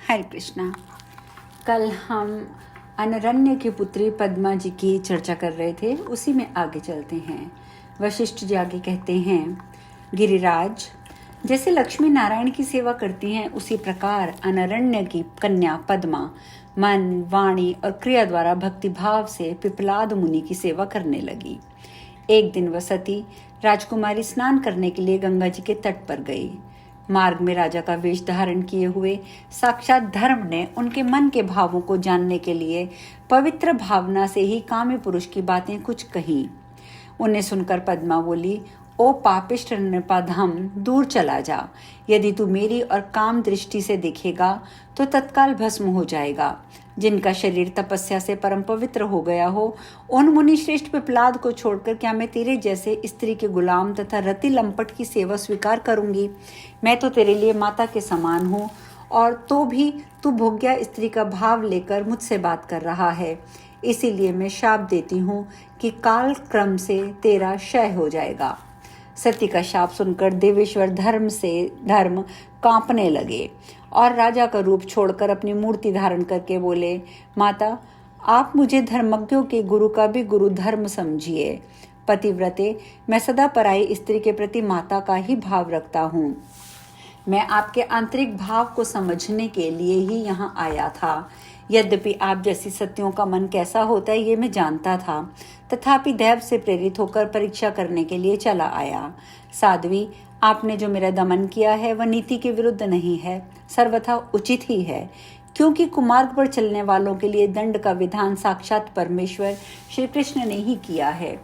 हरे कृष्णा। कल हम अनरण्य की पुत्री पद्मा जी की चर्चा कर रहे थे, उसी में आगे चलते हैं। वशिष्ठ जी आगे कहते हैं, गिरिराज जैसे लक्ष्मी नारायण की सेवा करती हैं, उसी प्रकार अनरण्य की कन्या पद्मा मन, वाणी और क्रिया द्वारा भक्ति भाव से पिपलाद मुनि की सेवा करने लगी। एक दिन वह सती राजकुमारी स्नान करने के लिए गंगा जी के तट पर गई। मार्ग में राजा का वेश धारण किए हुए साक्षात धर्म ने उनके मन के भावों को जानने के लिए पवित्र भावना से ही कामी पुरुष की बातें कुछ कही। उन्हें सुनकर पद्मा बोली, ओ पापिष्ट नृपधम, दूर चला जा। यदि तू मेरी और काम दृष्टि से देखेगा तो तत्काल भस्म हो जाएगा। जिनका शरीर तपस्या से परम पवित्र हो गया हो, उन मुनि श्रेष्ठ पिपलाद को छोड़कर क्या मैं तेरे जैसे स्त्री के गुलाम तथा रति लंपट की सेवा स्वीकार करूंगी? मैं तो तेरे लिए माता के समान हूँ, और तो भी तू भोग्या स्त्री का भाव लेकर मुझसे बात कर रहा है। इसीलिए मैं शाप देती हूँ कि काल क्रम से तेरा क्षय हो जाएगा। सती का शाप सुनकर देवेश्वर धर्म कांपने लगे और राजा का रूप छोड़कर अपनी मूर्ति धारण करके बोले, माता, आप मुझे धर्मज्ञों के गुरु का भी गुरु धर्म समझिए। पतिव्रते, मैं सदा पराई स्त्री के प्रति माता का ही भाव रखता हूँ। मैं आपके आंतरिक भाव को समझने के लिए ही यहाँ आया था। यद्यपि आप जैसी सतियों का मन कैसा होता है ये मैं जानता था, तथापि दैव से प्रेरित होकर परीक्षा करने के लिए चला आया। साध्वी, आपने जो मेरा दमन किया है वह नीति के विरुद्ध नहीं है, सर्वथा उचित ही है, क्योंकि कुमार्ग पर चलने वालों के लिए दंड का विधान साक्षात परमेश्वर श्री कृष्ण ने ही किया है,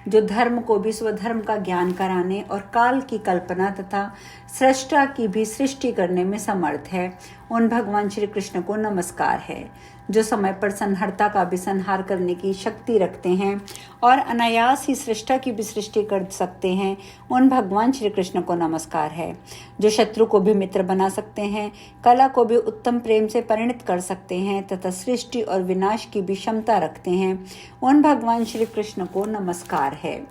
जो धर्म को भी स्वधर्म का ज्ञान कराने और काल की कल्पना तथा सृष्टा की भी सृष्टि करने में समर्थ है। उन भगवान श्री कृष्ण को नमस्कार है, जो समय पर संहर्ता का भी संहार करने की शक्ति रखते हैं और अनायास ही सृष्टा की भी सृष्टि कर सकते हैं। उन भगवान श्री कृष्ण को नमस्कार है, जो शत्रु को भी मित्र बना सकते हैं, कला को भी उत्तम प्रेम से परिणित कर सकते हैं तथा सृष्टि और विनाश की भी क्षमता रखते हैं। उन भगवान श्री कृष्ण को नमस्कार है,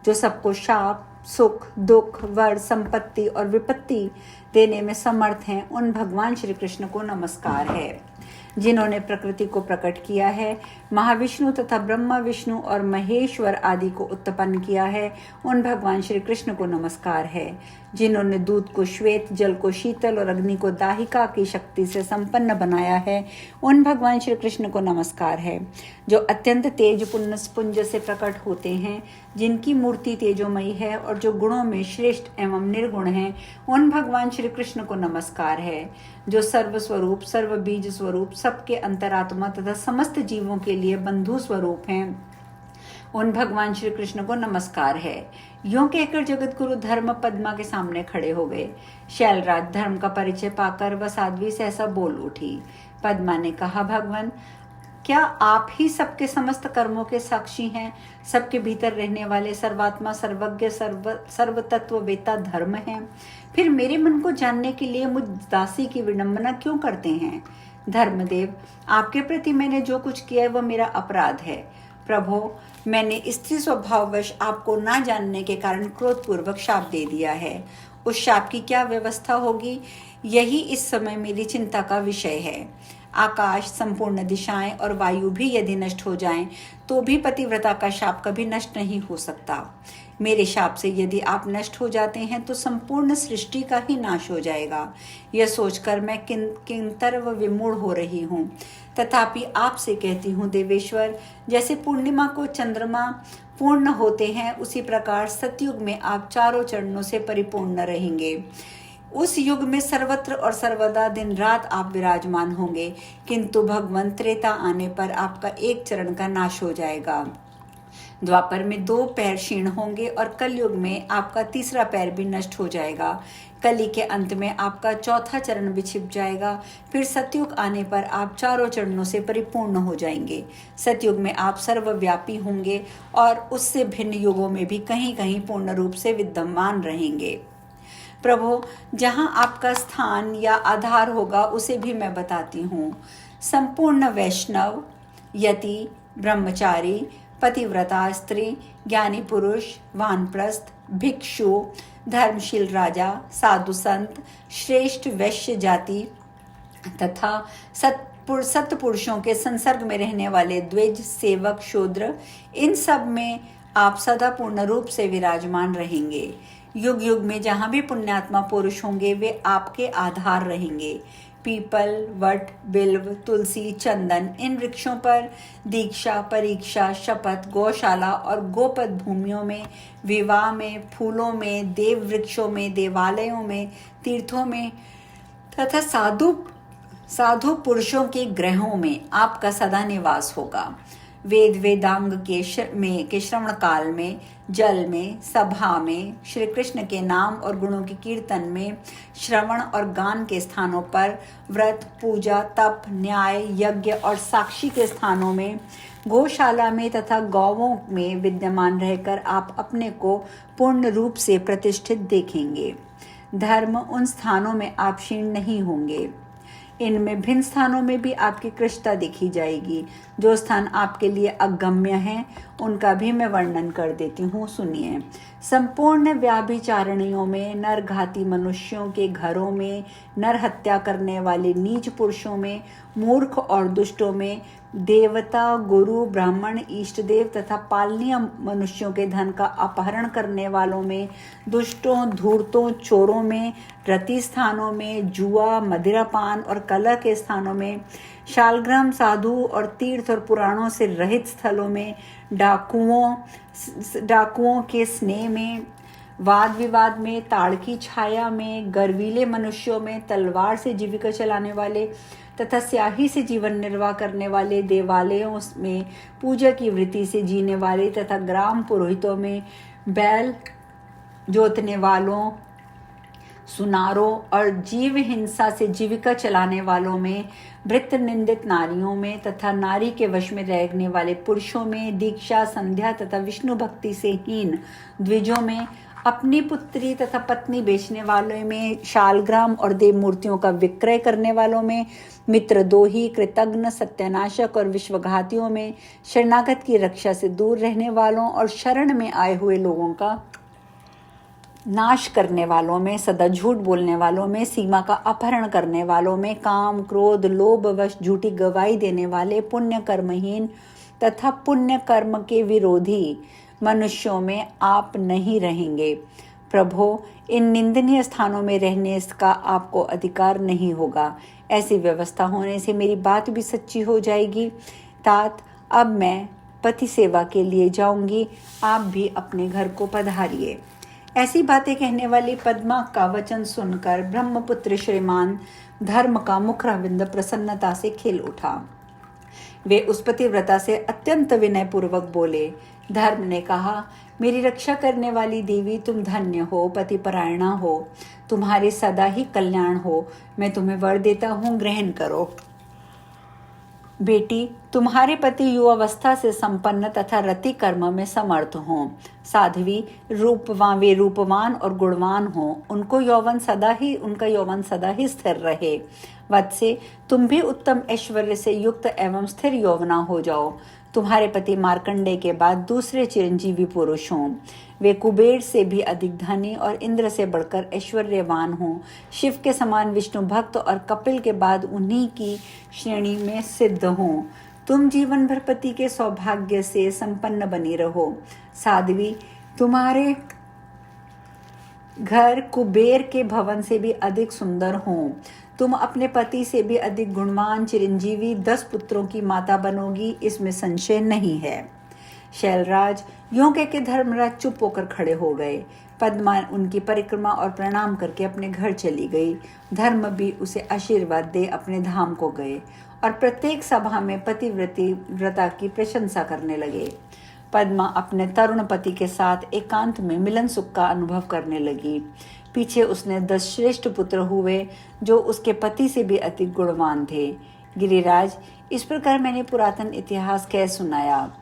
जो सबको शाप, सुख, दुख, वर, संपत्ति और विपत्ति देने में समर्थ हैं। उन भगवान श्री कृष्ण को नमस्कार है, जिन्होंने प्रकृति को प्रकट किया है, महाविष्णु तथा ब्रह्मा विष्णु और महेश्वर आदि को उत्पन्न किया है। उन भगवान श्री कृष्ण को नमस्कार है, जिन्होंने दूध को श्वेत, जल को शीतल और अग्नि को दाहिका की शक्ति से संपन्न बनाया है। उन भगवान श्री कृष्ण को नमस्कार है, जो अत्यंत तेज पुंज से प्रकट होते हैं, जिनकी मूर्ति तेजोमयी है और जो गुणों में श्रेष्ठ एवं निर्गुण हैं। उन भगवान श्री कृष्ण को नमस्कार है, जो सर्व स्वरूप, सर्व बीज स्वरूप, सबके अंतरात्मा तथा समस्त जीवों के लिए बंधु स्वरूप हैं। उन भगवान श्री कृष्ण को नमस्कार है। यूं कहकर जगत गुरु धर्म पद्मा के सामने खड़े हो गए। शैलराज धर्म का परिचय पाकर वह साध्वी सहसा बोल उठी। पद्मा ने कहा, भगवान, क्या आप ही सबके समस्त कर्मों के साक्षी हैं? सबके भीतर रहने वाले सर्वात्मा, सर्वज्ञ, सर्व तत्व वेता धर्म हैं। फिर मेरे मन को जानने के लिए मुझ दासी की विडंबना क्यों करते हैं? धर्मदेव, आपके प्रति मैंने जो कुछ किया है वह मेरा अपराध है। प्रभो, मैंने स्त्री स्वभाववश आपको ना जानने के कारण क्रोधपूर्वक शाप दे दिया है। उस शाप की क्या व्यवस्था होगी, यही इस समय मेरी चिंता का विषय है। आकाश, संपूर्ण दिशाएं और वायु भी यदि नष्ट हो जाएं, तो भी पतिव्रता का शाप कभी नष्ट नहीं हो सकता। मेरे शाप से यदि आप नष्ट हो जाते हैं तो संपूर्ण सृष्टि का ही नाश हो जाएगा। यह सोचकर मैं किंतर व विमूढ़ हो रही हूँ। तथापि आपसे कहती हूँ देवेश्वर, जैसे पूर्णिमा को चंद्रमा पूर्ण होते हैं, उसी प्रकार सतयुग में आप चारों चरणों से परिपूर्ण रहेंगे। उस युग में सर्वत्र और सर्वदा दिन रात आप विराजमान होंगे, किंतु भगवान त्रेता आने पर आपका एक चरण का नाश हो जाएगा। द्वापर में 2 पैर क्षीण होंगे और कलयुग में आपका तीसरा पैर भी नष्ट हो जाएगा। कली के अंत में आपका चौथा चरण भी छिप जाएगा। फिर सतयुग आने पर आप चारों चरणों से परिपूर्ण हो जाएंगे। सतयुग में आप सर्वव्यापी होंगे और उससे भिन्न युगों में भी कहीं कहीं पूर्ण रूप से विद्यमान रहेंगे। प्रभु, जहाँ आपका स्थान या आधार होगा उसे भी मैं बताती हूँ। संपूर्ण वैष्णव, यति, ब्रह्मचारी, पतिव्रता स्त्री, ज्ञानी पुरुष, वानप्रस्थ, भिक्षु, धर्मशील राजा, साधु संत, श्रेष्ठ वैश्य जाति, तथा सत्पुरुषों के संसर्ग में रहने वाले द्विज, सेवक, शूद्र, इन सब में आप सदा पूर्ण रूप से विराजमान रहेंगे। युग युग में जहाँ भी पुण्यात्मा पुरुष होंगे वे आपके आधार रहेंगे। पीपल, वट, बिल्व, तुलसी, चंदन, इन वृक्षों पर दीक्षा, परीक्षा, शपथ, गौशाला और गोपद भूमियों में, विवाह में, फूलों में, देव वृक्षों में, देवालयों में, तीर्थों में तथा साधु पुरुषों के ग्रहों में आपका सदा निवास होगा। वेद वेदांग के श्रवण काल में, जल में, सभा में, श्री कृष्ण के नाम और गुणों के कीर्तन में, श्रवण और गान के स्थानों पर, व्रत, पूजा, तप, न्याय, यज्ञ और साक्षी के स्थानों में, गौशाला में तथा गौवों में विद्यमान रहकर आप अपने को पूर्ण रूप से प्रतिष्ठित देखेंगे। धर्म उन स्थानों में आप क्षीण नहीं होंगे। इनमें भिन्न स्थानों में भी आपकी कृष्णता दिखी जाएगी। जो स्थान आपके लिए अगम्य हैं उनका भी मैं वर्णन कर देती हूँ, सुनिए। संपूर्ण व्याभिचारणियों में, नरघाती मनुष्यों के घरों में, नर हत्या करने वाले नीच पुरुषों में, मूर्ख और दुष्टों में, देवता, गुरु, ब्राह्मण, इष्ट देव तथा पालनीय मनुष्यों के धन का अपहरण करने वालों में, दुष्टों, धूर्तों, चोरों में, रति स्थानों में, जुआ, मदिरापान और कलह के स्थानों में, शालग्राम, साधु और तीर्थ और पुराणों से रहित स्थलों में, डाकुओं के स्नेह में, वाद विवाद में, ताड़ की छाया में, गर्वीले मनुष्यों में, तलवार से जीविका चलाने वाले तथा स्याही से जीवन निर्वाह करने वाले, देवालयों में पूजा की वृत्ति से जीने वाले तथा ग्राम पुरोहितों में, बैल जोतने वालों, सुनारों और जीव हिंसा से जीविका चलाने वालों में, वृत्त निंदित नारियों में तथा नारी के वश में रहने वाले पुरुषों में, दीक्षा, संध्या तथा विष्णु भक्ति से हीन द्विजों में, अपनी पुत्री तथा पत्नी बेचने वालों में, शालग्राम और देव मूर्तियों का विक्रय करने वालों में, मित्रद्रोही, कृतघ्न, सत्यानाशक और विश्वघातियों में, शरणागत की रक्षा से दूर रहने वालों और शरण में आए हुए लोगों का नाश करने वालों में, सदा झूठ बोलने वालों में, सीमा का अपहरण करने वालों में, काम, क्रोध, लोभ वश झूठी गवाही देने वाले, पुण्य कर्महीन तथा पुण्य कर्म के विरोधी मनुष्यों में आप नहीं रहेंगे। प्रभो, इन निंदनीय स्थानों में रहने का आपको अधिकार नहीं होगा। ऐसी व्यवस्था होने से मेरी बात भी सच्ची हो जाएगी। तात, अब मैं पति सेवा के लिए जाऊंगी, आप भी अपने घर को पधारिए। ऐसी बातें कहने वाली पद्मा का वचन सुनकर ब्रह्मपुत्र श्रीमान धर्म का मुखरविंद प्रसन्नता से खिल उठा। वे उस पतिव्रता से अत्यंत विनय पूर्वक बोले। धर्म ने कहा, मेरी रक्षा करने वाली देवी, तुम धन्य हो, पतिपरायणा हो, तुम्हारे सदा ही कल्याण हो। मैं तुम्हें वर देता हूँ, ग्रहण करो। बेटी, तुम्हारे पति युवावस्था से संपन्न तथा रति कर्म में समर्थ हों। साध्वी, वे रूपवान और गुणवान हों। उनका यौवन सदा ही स्थिर रहे। वत्से, तुम भी उत्तम ऐश्वर्य से युक्त एवं स्थिर यौवना हो जाओ। तुम्हारे पति मार्कंडेय के बाद दूसरे चिरंजीवी पुरुष हों। वे कुबेर से भी अधिक धनी और इंद्र से बढ़कर ऐश्वर्यवान हों। शिव के समान विष्णु भक्त और कपिल के बाद उन्हीं की श्रेणी में सिद्ध हों। तुम जीवन भर पति के सौभाग्य से संपन्न बनी रहो। साध्वी, तुम्हारे घर कुबेर के भवन से भी अधिक सुंदर हों। तुम अपने पति से भी अधिक गुणवान, चिरंजीवी, 10 पुत्रों की माता बनोगी, इसमें संशय नहीं है। शैलराज, यूं कह के धर्मराज चुप होकर खड़े हो गए। पद्मा उनकी परिक्रमा और प्रणाम करके अपने घर चली गई। धर्म भी उसे आशीर्वाद दे अपने धाम को गए और प्रत्येक सभा में पतिव्रता की प्रशंसा करने लगे। पद्मा अपने तरुण पति के साथ एकांत में मिलन सुख का अनुभव करने लगी। पीछे उसने 10 श्रेष्ठ पुत्र हुए जो उसके पति से भी अधिक गुणवान थे। गिरिराज, इस प्रकार मैंने पुरातन इतिहास कह सुनाया।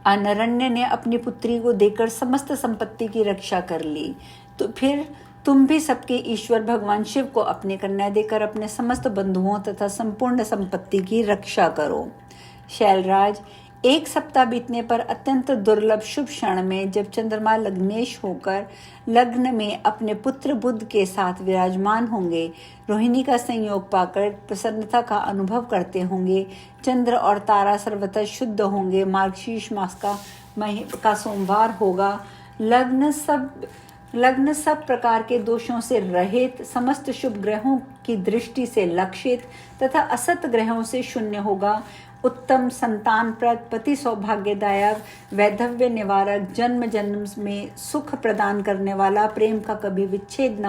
अनरण्य ने अपनी पुत्री को देकर समस्त संपत्ति की रक्षा कर ली, तो फिर तुम भी सबके ईश्वर भगवान शिव को अपनी कन्या देकर अपने समस्त बंधुओं तथा संपूर्ण संपत्ति की रक्षा करो। शैलराज, एक सप्ताह बीतने पर अत्यंत दुर्लभ शुभ क्षण में जब चंद्रमा लग्नेश होकर लग्न में अपने पुत्र बुध के साथ विराजमान होंगे, रोहिणी का संयोग पाकर प्रसन्नता का अनुभव करते होंगे, चंद्र और तारा सर्वथा शुद्ध होंगे, मार्गशीर्ष मास का सोमवार होगा, लग्न सब प्रकार के दोषों से रहित, समस्त शुभ ग्रहों की दृष्टि से लक्षित तथा असत ग्रहों से शून्य होगा, उत्तम संतानप्रद, पति सौभाग्यदायक, वैधव्य निवारक, जन्म जन्म में सुख प्रदान करने वाला, प्रेम का कभी विच्छेद न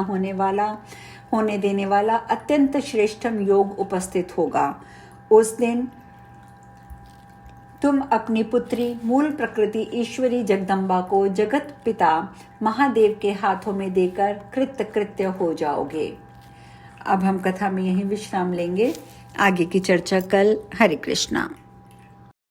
होने देने वाला अत्यंत श्रेष्ठम योग उपस्थित होगा। उस दिन तुम अपनी पुत्री मूल प्रकृति ईश्वरी जगदम्बा को जगत पिता महादेव के हाथों में देकर कृत्य हो जाओगे। अब हम कथा में यहीं विश्राम लेंगे, आगे की चर्चा कल। हरे कृष्णा।